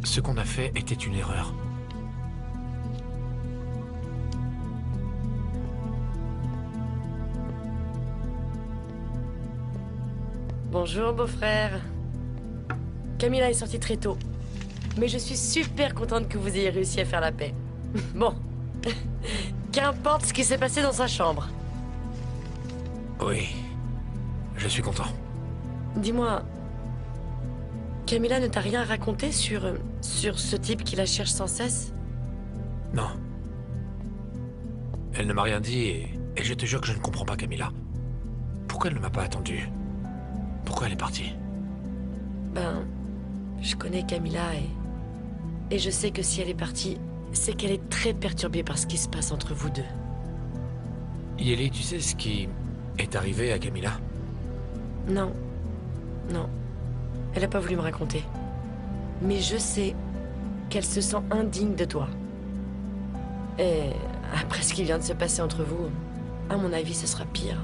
Ce qu'on a fait était une erreur. Bonjour, beau-frère. Camilla est sortie très tôt. Mais je suis super contente que vous ayez réussi à faire la paix. Bon. Qu'importe ce qui s'est passé dans sa chambre. Oui. Je suis content. Dis-moi... Camilla ne t'a rien raconté sur ce type qui la cherche sans cesse? Non. Elle ne m'a rien dit et je te jure que je ne comprends pas Camilla. Pourquoi elle ne m'a pas attendu? Pourquoi elle est partie? Ben... Je connais Camilla et je sais que si elle est partie, c'est qu'elle est très perturbée par ce qui se passe entre vous deux. Yeli, tu sais ce qui est arrivé à Camilla? Non. Non. Elle n'a pas voulu me raconter. Mais je sais qu'elle se sent indigne de toi. Et après ce qui vient de se passer entre vous, à mon avis, ce sera pire.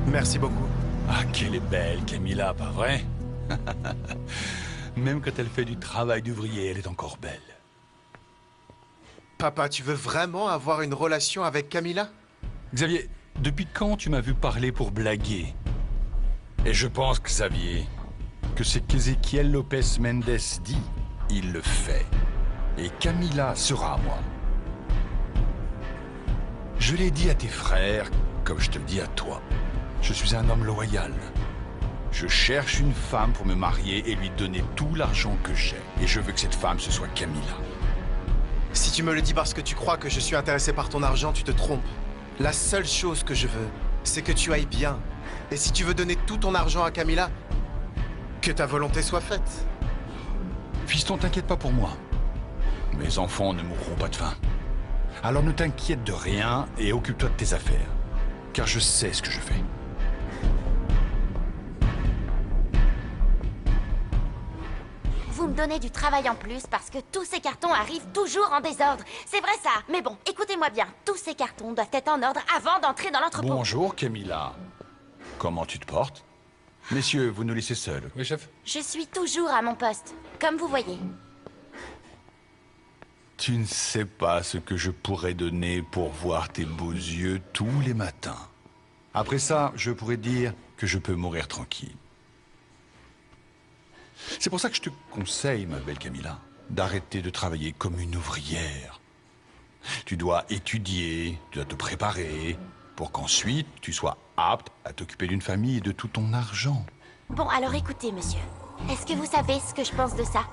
Merci beaucoup. Ah, qu'elle est belle, Camilla, pas vrai? Même quand elle fait du travail d'ouvrier, elle est encore belle. Papa, tu veux vraiment avoir une relation avec Camilla? Xavier, depuis quand tu m'as vu parler pour blaguer? Et je pense, Xavier, que ce qu'Ezequiel Lopez Mendes dit, il le fait. Et Camilla sera à moi. Je l'ai dit à tes frères, comme je te le dis à toi. Je suis un homme loyal. Je cherche une femme pour me marier et lui donner tout l'argent que j'ai. Et je veux que cette femme, ce soit Camilla. Si tu me le dis parce que tu crois que je suis intéressé par ton argent, tu te trompes. La seule chose que je veux, c'est que tu ailles bien. Et si tu veux donner tout ton argent à Camilla, que ta volonté soit faite. Fiston, t'inquiète pas pour moi. Mes enfants ne mourront pas de faim. Alors ne t'inquiète de rien et occupe-toi de tes affaires. Car je sais ce que je fais. Vous me donnez du travail en plus parce que tous ces cartons arrivent toujours en désordre. C'est vrai ça, mais bon, écoutez-moi bien. Tous ces cartons doivent être en ordre avant d'entrer dans l'entrepôt. Bonjour, Camilla. Comment tu te portes? Messieurs, vous nous laissez seuls. Oui, chef. Je suis toujours à mon poste, comme vous voyez. Tu ne sais pas ce que je pourrais donner pour voir tes beaux yeux tous les matins. Après ça, je pourrais dire que je peux mourir tranquille. C'est pour ça que je te conseille, ma belle Camilla, d'arrêter de travailler comme une ouvrière. Tu dois étudier, tu dois te préparer, pour qu'ensuite tu sois apte à t'occuper d'une famille et de tout ton argent. Bon, alors écoutez, monsieur. Est-ce que vous savez ce que je pense de ça?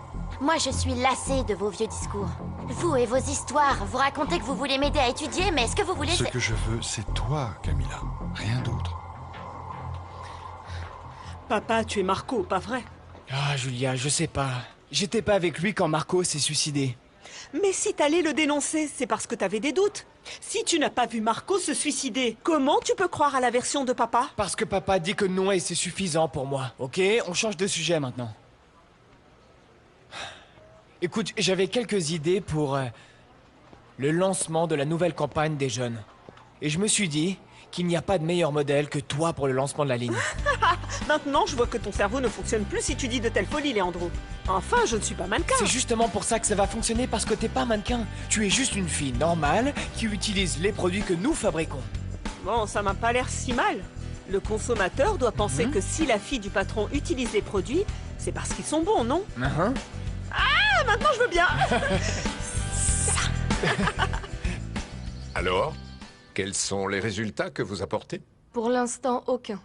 Moi, je suis lassée de vos vieux discours. Vous et vos histoires, vous racontez que vous voulez m'aider à étudier, mais est-ce que vous voulez... Ce que je veux, c'est toi, Camilla. Rien d'autre. Papa, tu es Marco, pas vrai? Ah, Julia, je sais pas. J'étais pas avec lui quand Marco s'est suicidé. Mais si t'allais le dénoncer, c'est parce que t'avais des doutes. Si tu n'as pas vu Marco se suicider, comment tu peux croire à la version de papa? Parce que papa dit que non et c'est suffisant pour moi, ok? On change de sujet maintenant. Écoute, j'avais quelques idées pour le lancement de la nouvelle campagne des jeunes. Et je me suis dit qu'il n'y a pas de meilleur modèle que toi pour le lancement de la ligne. Maintenant, je vois que ton cerveau ne fonctionne plus si tu dis de telles folies, Leandro. Enfin, je ne suis pas mannequin. C'est justement pour ça que ça va fonctionner, parce que t'es pas mannequin. Tu es juste une fille normale qui utilise les produits que nous fabriquons. Bon, ça m'a pas l'air si mal. Le consommateur doit penser que si la fille du patron utilise les produits, c'est parce qu'ils sont bons, non? Ah, maintenant je veux bien. Alors, quels sont les résultats que vous apportez? Pour l'instant, aucun.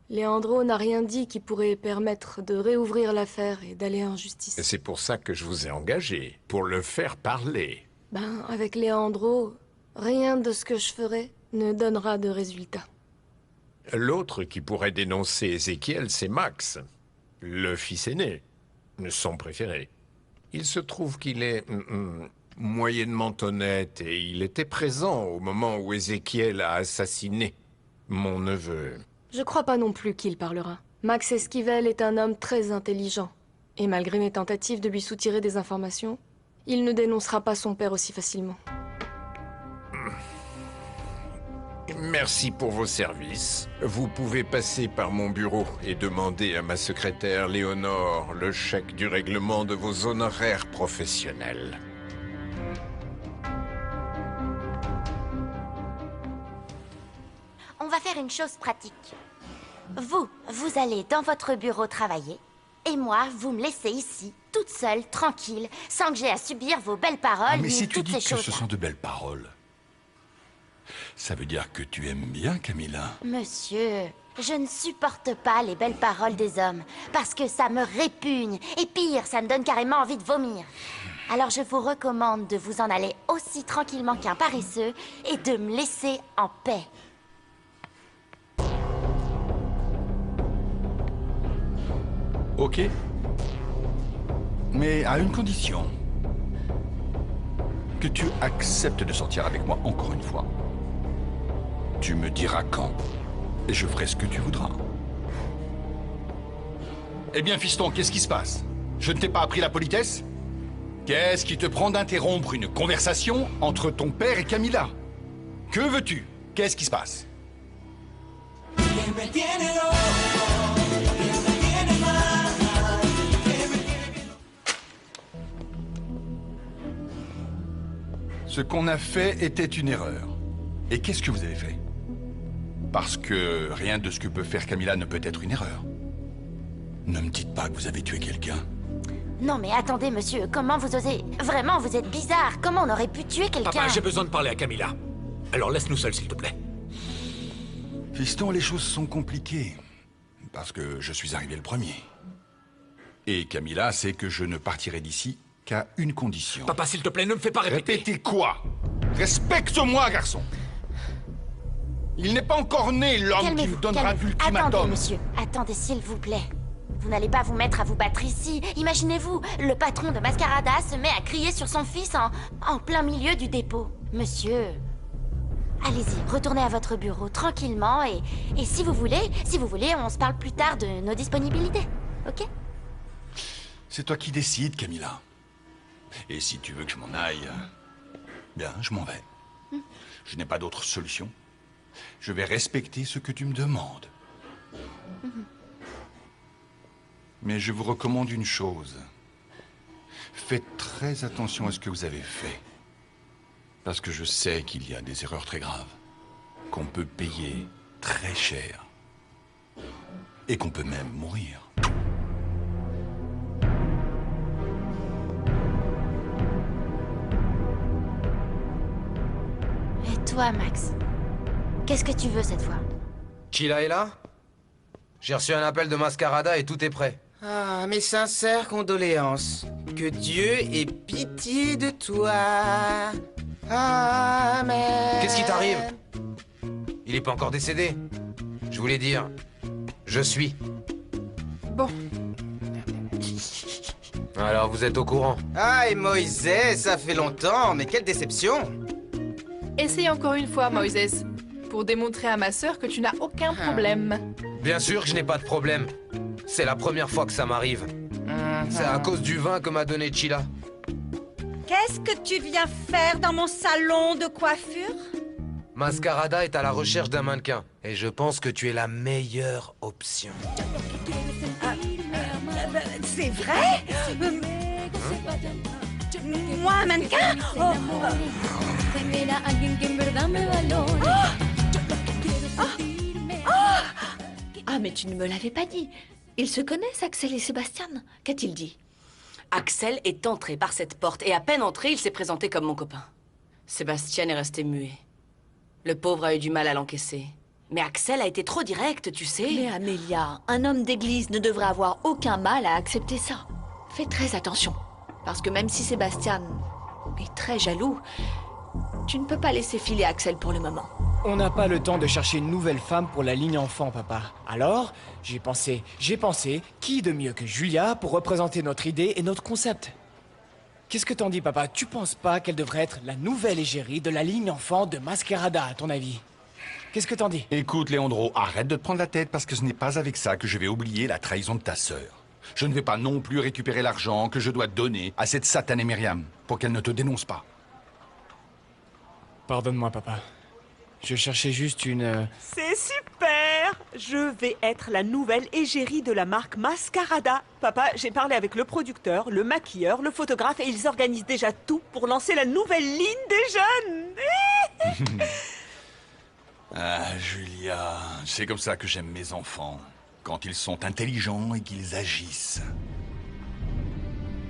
Leandro n'a rien dit qui pourrait permettre de réouvrir l'affaire et d'aller en justice. C'est pour ça que je vous ai engagé, pour le faire parler. Ben, avec Leandro, rien de ce que je ferai ne donnera de résultat. L'autre qui pourrait dénoncer Ézéchiel, c'est Max, le fils aîné, son préféré. Il se trouve qu'il est moyennement honnête et il était présent au moment où Ézéchiel a assassiné mon neveu. Je crois pas non plus qu'il parlera. Max Esquivel est un homme très intelligent. Et malgré mes tentatives de lui soutirer des informations, il ne dénoncera pas son père aussi facilement. Merci pour vos services. Vous pouvez passer par mon bureau et demander à ma secrétaire Léonore le chèque du règlement de vos honoraires professionnels. On va faire une chose pratique. Vous allez dans votre bureau travailler. Et moi, vous me laissez ici, toute seule, tranquille, sans que j'ai à subir vos belles paroles Mais ni si tu toutes dis ces que choses-là. ce sont de belles paroles, ça veut dire que tu aimes bien Camilla. Monsieur, je ne supporte pas les belles paroles des hommes, parce que ça me répugne. Et pire, ça me donne carrément envie de vomir. Alors je vous recommande de vous en aller aussi tranquillement qu'un paresseux et de me laisser en paix. Ok. Mais à une condition. Que tu acceptes de sortir avec moi encore une fois. Tu me diras quand. Et je ferai ce que tu voudras. Eh bien, fiston, qu'est-ce qui se passe? Je ne t'ai pas appris la politesse? Qu'est-ce qui te prend d'interrompre une conversation entre ton père et Camilla? Que veux-tu? Qu'est-ce qui se passe? Ce qu'on a fait était une erreur. Et qu'est-ce que vous avez fait? Parce que rien de ce que peut faire Camilla ne peut être une erreur. Ne me dites pas que vous avez tué quelqu'un. Non mais attendez monsieur, comment vous osez? Vraiment, vous êtes bizarre. Comment on aurait pu tuer quelqu'un? Papa, j'ai besoin de parler à Camilla. Alors laisse-nous seuls, s'il te plaît. Fiston, les choses sont compliquées. Parce que je suis arrivé le premier. Et Camilla sait que je ne partirai d'ici qu'à une condition. Papa, s'il te plaît, ne me fais pas répéter. Répétez quoi? Respecte-moi, garçon. Il n'est pas encore né, l'homme qui me donnera l'ultimatum. Attendez, monsieur. Attendez, s'il vous plaît. Vous n'allez pas vous mettre à vous battre ici. Imaginez-vous, le patron de Mascarada se met à crier sur son fils en plein milieu du dépôt. Monsieur, allez-y, retournez à votre bureau tranquillement et si vous voulez, on se parle plus tard de nos disponibilités. Ok? C'est toi qui décides, Camilla. Et si tu veux que je m'en aille, bien, je m'en vais. Je n'ai pas d'autre solution. Je vais respecter ce que tu me demandes. Mais je vous recommande une chose. Faites très attention à ce que vous avez fait. Parce que je sais qu'il y a des erreurs très graves, qu'on peut payer très cher, et qu'on peut même mourir. Et toi, Max? Qu'est-ce que tu veux cette fois? Chila est là? J'ai reçu un appel de Mascarada et tout est prêt. Ah, mes sincères condoléances. Que Dieu ait pitié de toi. Amen. Qu'est-ce qui t'arrive? Il est pas encore décédé. Je voulais dire, je suis. Bon. Alors vous êtes au courant? Ah, et Moïse, ça fait longtemps, mais quelle déception. Essaye encore une fois, Moïse, pour démontrer à ma sœur que tu n'as aucun problème. Bien sûr que je n'ai pas de problème. C'est la première fois que ça m'arrive. C'est à cause du vin que m'a donné Chila. Qu'est-ce que tu viens faire dans mon salon de coiffure? Mascarada est à la recherche d'un mannequin. Et je pense que tu es la meilleure option. C'est vrai? Moi, un mannequin? Ah, mais tu ne me l'avais pas dit. Ils se connaissent, Axel et Sébastien. Qu'a-t-il dit? Axel est entré par cette porte et à peine entré, il s'est présenté comme mon copain. Sébastien est resté muet. Le pauvre a eu du mal à l'encaisser. Mais Axel a été trop direct, tu sais. Mais Amélia, un homme d'église ne devrait avoir aucun mal à accepter ça. Fais très attention. Parce que même si Sébastien est très jaloux, tu ne peux pas laisser filer Axel pour le moment. On n'a pas le temps de chercher une nouvelle femme pour la ligne enfant, papa. Alors, j'ai pensé, qui de mieux que Julia pour représenter notre idée et notre concept? Qu'est-ce que t'en dis, papa? Tu penses pas qu'elle devrait être la nouvelle égérie de la ligne enfant de Mascarada, à ton avis? Qu'est-ce que t'en dis? Écoute, Léandro, arrête de te prendre la tête parce que ce n'est pas avec ça que je vais oublier la trahison de ta sœur. Je ne vais pas non plus récupérer l'argent que je dois donner à cette satanée Myriam pour qu'elle ne te dénonce pas. Pardonne-moi, papa. Je cherchais juste une... C'est super! Je vais être la nouvelle égérie de la marque Mascarada. Papa, j'ai parlé avec le producteur, le maquilleur, le photographe et ils organisent déjà tout pour lancer la nouvelle ligne des jeunes. Ah, Julia, c'est comme ça que j'aime mes enfants. Quand ils sont intelligents et qu'ils agissent.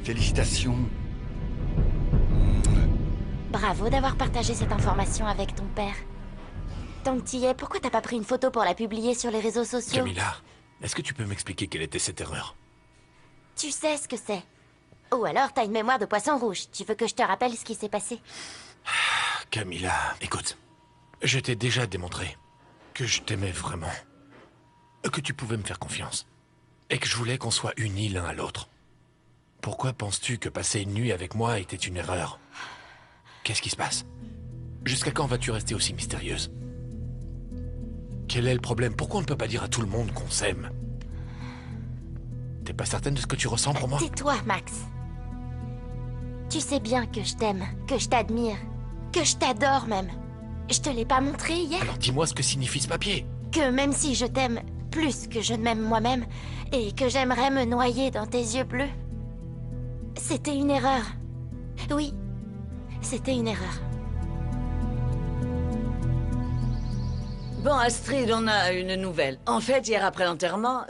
Félicitations. Bravo d'avoir partagé cette information avec ton père. Tant que t'y es, pourquoi t'as pas pris une photo pour la publier sur les réseaux sociaux? Camilla, est-ce que tu peux m'expliquer quelle était cette erreur? Tu sais ce que c'est. Ou alors t'as une mémoire de poisson rouge. Tu veux que je te rappelle ce qui s'est passé? Camilla, écoute. Je t'ai déjà démontré que je t'aimais vraiment. Que tu pouvais me faire confiance. Et que je voulais qu'on soit unis l'un à l'autre. Pourquoi penses-tu que passer une nuit avec moi était une erreur? Qu'est-ce qui se passe? Jusqu'à quand vas-tu rester aussi mystérieuse? Quel est le problème? Pourquoi on ne peut pas dire à tout le monde qu'on s'aime? T'es pas certaine de ce que tu ressens pour moi? Tais-toi, Max. Tu sais bien que je t'aime, que je t'admire, que je t'adore même. Je te l'ai pas montré hier? Alors dis-moi ce que signifie ce papier. Que même si je t'aime plus que je ne m'aime moi-même, et que j'aimerais me noyer dans tes yeux bleus, c'était une erreur. Oui, c'était une erreur. Bon, Astrid, on a une nouvelle. En fait, hier après l'enterrement,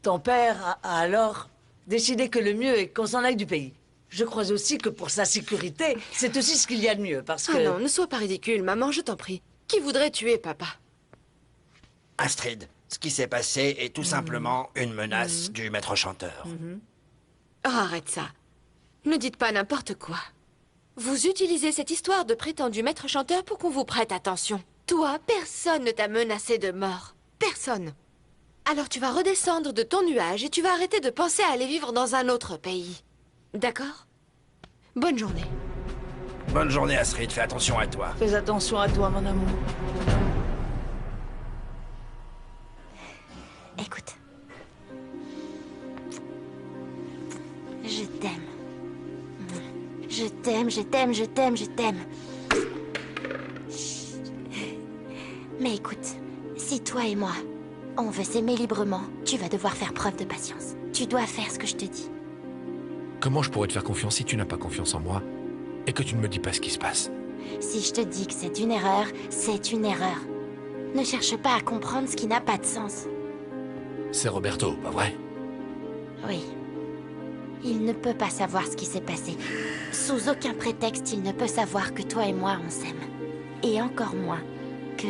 ton père a alors décidé que le mieux est qu'on s'en aille du pays. Je crois aussi que pour sa sécurité, c'est aussi ce qu'il y a de mieux, parce que... Ah non, ne sois pas ridicule, maman, je t'en prie. Qui voudrait tuer papa? Astrid, ce qui s'est passé est tout simplement une menace du maître chanteur. Oh, arrête ça. Ne dites pas n'importe quoi. Vous utilisez cette histoire de prétendu maître chanteur pour qu'on vous prête attention. Toi, personne ne t'a menacé de mort. Personne. Alors tu vas redescendre de ton nuage et tu vas arrêter de penser à aller vivre dans un autre pays. D'accord? Bonne journée. Bonne journée, Astrid. Fais attention à toi. Fais attention à toi, mon amour. Écoute. Je t'aime. Je t'aime, je t'aime, je t'aime, je t'aime. Mais écoute, si toi et moi, on veut s'aimer librement, tu vas devoir faire preuve de patience. Tu dois faire ce que je te dis. Comment je pourrais te faire confiance si tu n'as pas confiance en moi et que tu ne me dis pas ce qui se passe? Si je te dis que c'est une erreur, c'est une erreur. Ne cherche pas à comprendre ce qui n'a pas de sens. C'est Roberto, pas vrai? Oui. Il ne peut pas savoir ce qui s'est passé. Sous aucun prétexte, il ne peut savoir que toi et moi, on s'aime. Et encore moins que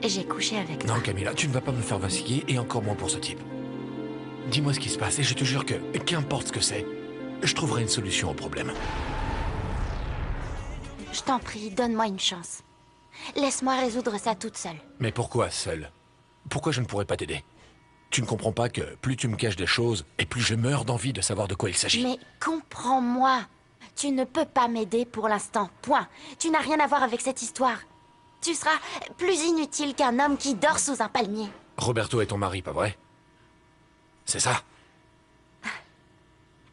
j'ai couché avec toi. Non, Camilla, tu ne vas pas me faire vaciller, et encore moins pour ce type. Dis-moi ce qui se passe, et je te jure que, qu'importe ce que c'est, je trouverai une solution au problème. Je t'en prie, donne-moi une chance. Laisse-moi résoudre ça toute seule. Mais pourquoi seule? Pourquoi je ne pourrais pas t'aider? Tu ne comprends pas que plus tu me caches des choses, et plus je meurs d'envie de savoir de quoi il s'agit. Mais comprends-moi. Tu ne peux pas m'aider pour l'instant, point. Tu n'as rien à voir avec cette histoire. Tu seras plus inutile qu'un homme qui dort sous un palmier. Roberto est ton mari, pas vrai? C'est ça?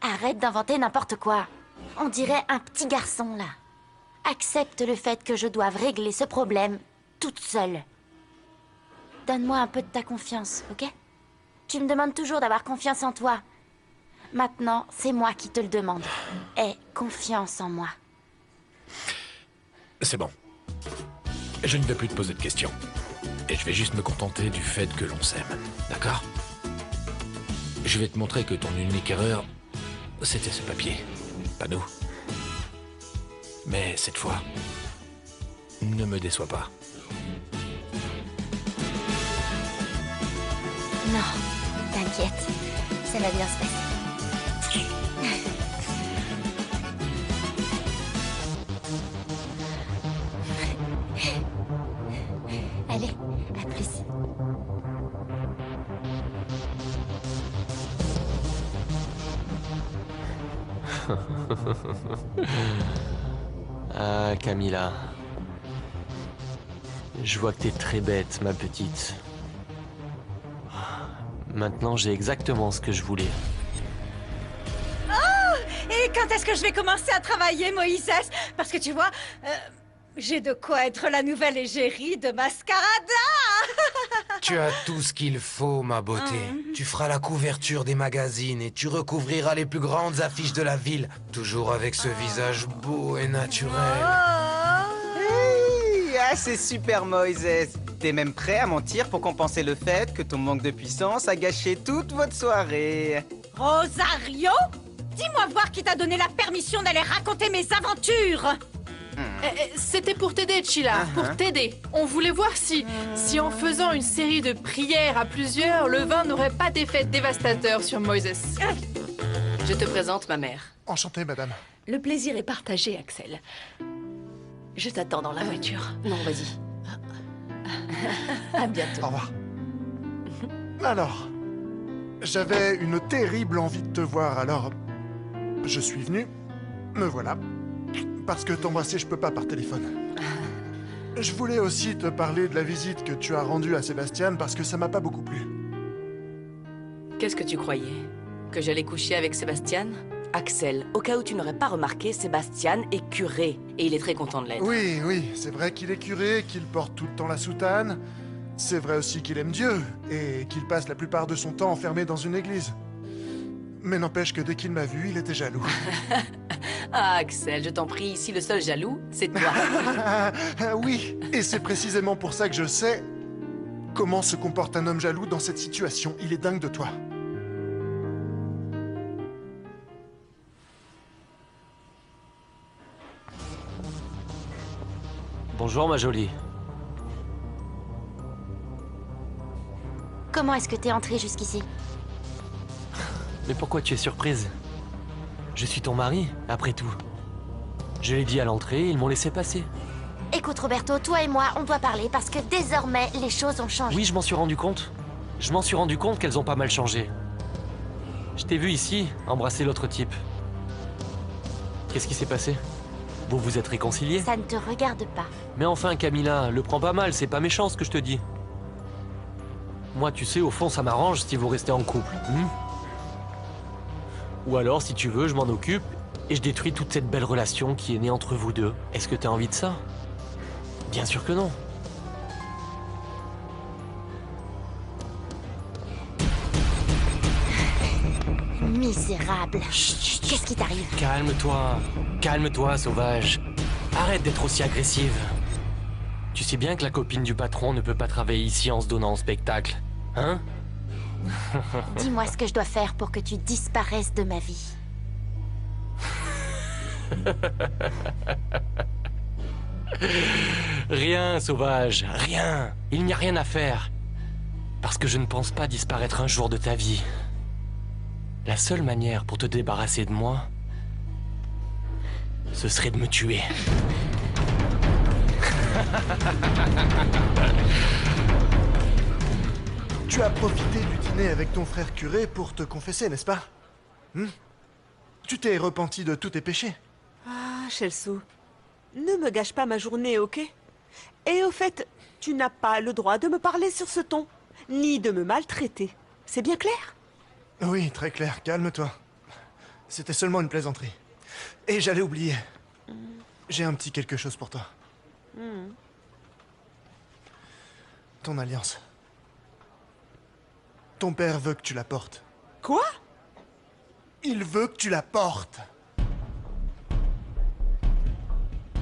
Arrête d'inventer n'importe quoi. On dirait un petit garçon, là. Accepte le fait que je doive régler ce problème toute seule. Donne-moi un peu de ta confiance, ok? Tu me demandes toujours d'avoir confiance en toi. Maintenant, c'est moi qui te le demande. Aie confiance en moi. C'est bon. Je ne vais plus te poser de questions. Et je vais juste me contenter du fait que l'on s'aime. D'accord? Je vais te montrer que ton unique erreur, c'était ce papier. Pas nous. Mais cette fois, ne me déçois pas. Non, t'inquiète. Ça va bien se passer. Allez, à plus. Ah, Camilla. Je vois que t'es très bête, ma petite. Maintenant, j'ai exactement ce que je voulais. Oh! Et quand est-ce que je vais commencer à travailler, Moïse? Parce que tu vois, J'ai de quoi être la nouvelle égérie de Mascarada. Tu as tout ce qu'il faut, ma beauté. Tu feras la couverture des magazines et tu recouvriras les plus grandes affiches de la ville. Toujours avec ce visage beau et naturel. Hey, ah, c'est super, Moïse. T'es même prêt à mentir pour compenser le fait que ton manque de puissance a gâché toute votre soirée. Rosario, dis-moi voir qui t'a donné la permission d'aller raconter mes aventures. C'était pour t'aider, Chila, pour t'aider. On voulait voir si en faisant une série de prières à plusieurs, le vin n'aurait pas d'effet dévastateur sur Moïse. Je te présente ma mère. Enchanté, madame. Le plaisir est partagé, Axel. Je t'attends dans la voiture. Non, vas-y. À bientôt. Au revoir. Alors, j'avais une terrible envie de te voir, alors je suis venu. Me voilà. Parce que t'embrasser, je peux pas par téléphone. Je voulais aussi te parler de la visite que tu as rendue à Sébastien parce que ça m'a pas beaucoup plu. Qu'est-ce que tu croyais? Que j'allais coucher avec Sébastien? Axel, au cas où tu n'aurais pas remarqué, Sébastien est curé et il est très content de l'être. Oui, oui, c'est vrai qu'il est curé, qu'il porte tout le temps la soutane. C'est vrai aussi qu'il aime Dieu et qu'il passe la plupart de son temps enfermé dans une église. Mais n'empêche que dès qu'il m'a vu, il était jaloux. Ah, Axel, je t'en prie, ici le seul jaloux, c'est toi. Oui, et c'est précisément pour ça que je sais comment se comporte un homme jaloux dans cette situation. Il est dingue de toi. Bonjour, ma jolie. Comment est-ce que t'es entrée jusqu'ici? Mais pourquoi tu es surprise? Je suis ton mari, après tout. Je l'ai dit à l'entrée, ils m'ont laissé passer. Écoute, Roberto, toi et moi, on doit parler parce que désormais, les choses ont changé. Oui, je m'en suis rendu compte. Je m'en suis rendu compte qu'elles ont pas mal changé. Je t'ai vu ici, embrasser l'autre type. Qu'est-ce qui s'est passé? Vous vous êtes réconciliés? Ça ne te regarde pas. Mais enfin, Camilla, le prends pas mal, c'est pas méchant ce que je te dis. Moi, tu sais, au fond, ça m'arrange si vous restez en couple. Ou alors, si tu veux, je m'en occupe et je détruis toute cette belle relation qui est née entre vous deux. Est-ce que t'as envie de ça? Bien sûr que non. Misérable. Qu'est-ce qui t'arrive? Calme-toi, sauvage. Arrête d'être aussi agressive. Tu sais bien que la copine du patron ne peut pas travailler ici en se donnant en spectacle, hein? Dis-moi ce que je dois faire pour que tu disparaisses de ma vie. Rien, sauvage, rien. Il n'y a rien à faire. Parce que je ne pense pas disparaître un jour de ta vie. La seule manière pour te débarrasser de moi, ce serait de me tuer. Tu as profité du dîner avec ton frère curé pour te confesser, n'est-ce pas? Tu t'es repenti de tous tes péchés? Ah, Chelsea, ne me gâche pas ma journée, ok? Et au fait, tu n'as pas le droit de me parler sur ce ton, ni de me maltraiter. C'est bien clair? Oui, très clair. Calme-toi. C'était seulement une plaisanterie. Et j'allais oublier. J'ai un petit quelque chose pour toi. Ton alliance. Ton père veut que tu la portes. Quoi? Il veut que tu la portes.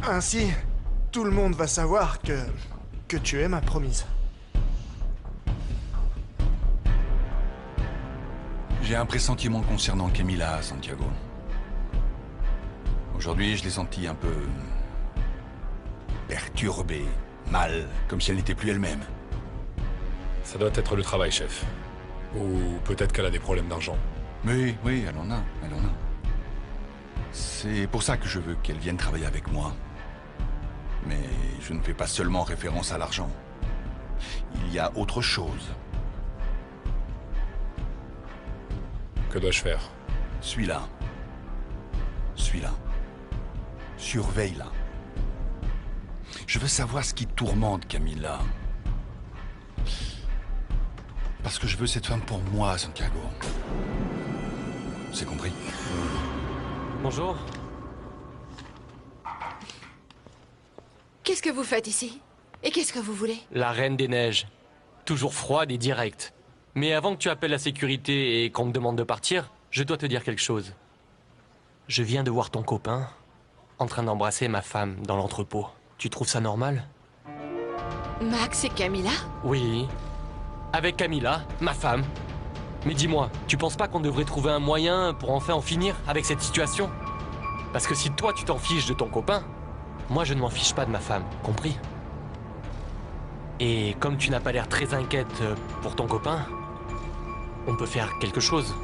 Ainsi, tout le monde va savoir que tu es ma promise. J'ai un pressentiment concernant Camilla, Santiago. Aujourd'hui, je l'ai sentie un peu perturbée, mal, comme si elle n'était plus elle-même. Ça doit être le travail, chef. Ou peut-être qu'elle a des problèmes d'argent. Oui, elle en a. C'est pour ça que je veux qu'elle vienne travailler avec moi. Mais je ne fais pas seulement référence à l'argent. Il y a autre chose. Que dois-je faire? Suis-la. Surveille-la. Je veux savoir ce qui tourmente Camilla. Parce que je veux cette femme pour moi, Santiago. C'est compris? Bonjour. Qu'est-ce que vous faites ici? Et qu'est-ce que vous voulez? La Reine des Neiges. Toujours froide et directe. Mais avant que tu appelles la sécurité et qu'on me demande de partir, je dois te dire quelque chose. Je viens de voir ton copain en train d'embrasser ma femme dans l'entrepôt. Tu trouves ça normal? Max et Camilla? Oui. Avec Camilla, ma femme. Mais dis-moi, tu penses pas qu'on devrait trouver un moyen pour enfin en finir avec cette situation? Parce que si toi tu t'en fiches de ton copain, moi je ne m'en fiche pas de ma femme, compris? Et comme tu n'as pas l'air très inquiète pour ton copain, on peut faire quelque chose.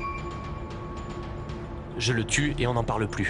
Je le tue et on n'en parle plus.